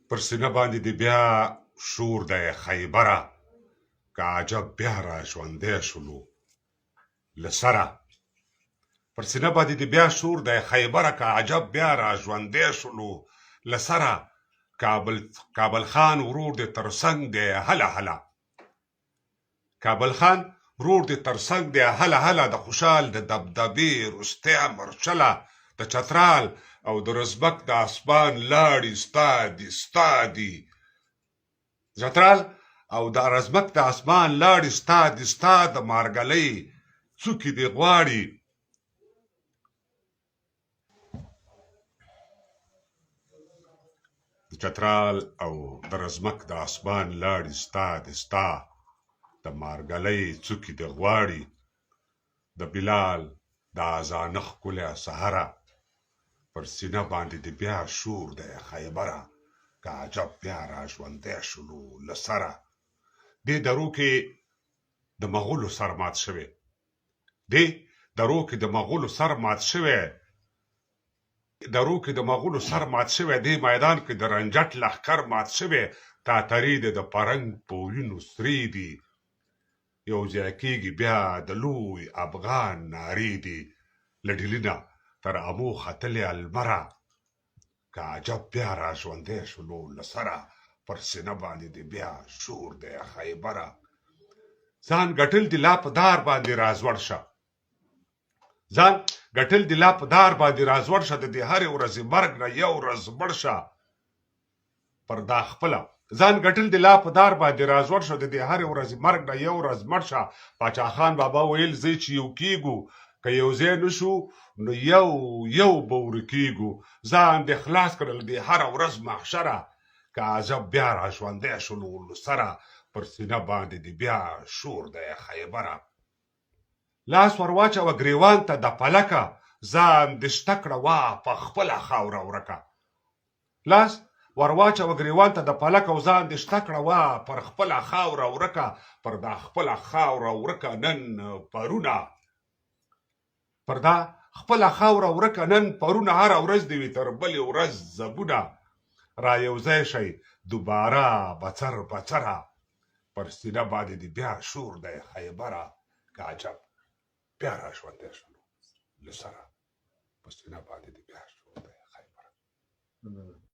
پر سینه باندې د بیا شور دی خیبره که عجب بیا را ژوندی شولو له سره پر سینه باندې د بیا شور دی خیبره که عجب بیا را ژوندی شولو له سره کابل خان ورور دې تر څنګ دی هله هله کابل خان ورور دې تر څنګ دی هله هله د خوشال د دبدبې روستۍ مرچله د چترال او د رزبک د اسمان لاړې ستا دي ستا دي چترال او د رزبک د اسمان لاړې ستا دي ستا د مارګلۍ څوکې دې غواړي د چترال او د رزمک د اسمان لاړې ستا دي ستا د مارګلۍ څوکې دې غواړي د بلال د اذانه ښکلی سهره پر سینه باندې د بیا شور دی خیبره که عجب بیا را ژوندی شولو له سره دې درو کې د مغولو سر مات شوی دې درو کې د مغولو سر مات شوی درو کې د مغولو سر مات شوی دې میدان کې د رنجټ لښکر مات شوی تاترې دې د پرنګ په وینو سرې دي یو ځای کېږي بیا د لوی افغان نارې دي له ډیلي نه تر امو ختلې المره که عجب بیا را ژوندی شولو له سره پر سینه باندې د بیا شور دی خیبره ځان ګټل دې لا په دار باندې رازوړ شه ځان ګټل دې لا په دار باندې رازوړ شه د دې هرې ورځې مرګ نه یو ورځ مړ شه پر دا خپله ځان ګټل دې لا په دار باندې رازوړ شه د دې هرې ورځې مرګ نه یو ورځ مړ شه پاچا خان بابا ویل زه چې یو کېږو که یو ځای نه شو نو یو به ورکېږو ځان دې خلاص کړل دې هره ورځ محشره که عجب بیا را ژوندی شولو له سره پر سینه باندې د بیا شور دی خیبره لاس ور واچوه ګریوان ته د پلکه ځان دې شته کړه وا په خپله خاوره ورکه لاس ور واچوه ګریوان ته د پلکه او ځان دې شته کړه وا پر خپله خاوره ورکه پر دا خپله خاوره ورکه نن پرونه پر دا خپله خاوره ورکه نن پرونه هره ورځ دې وي تر بلې ورځ زبونه را یوځای شئ دوباره بڅر بڅره پر سینه باندې د بیا شور دی خیبره که عجب بیا را ژوندی شولو له سره پر سینه باندې د بیا شور دی خیبره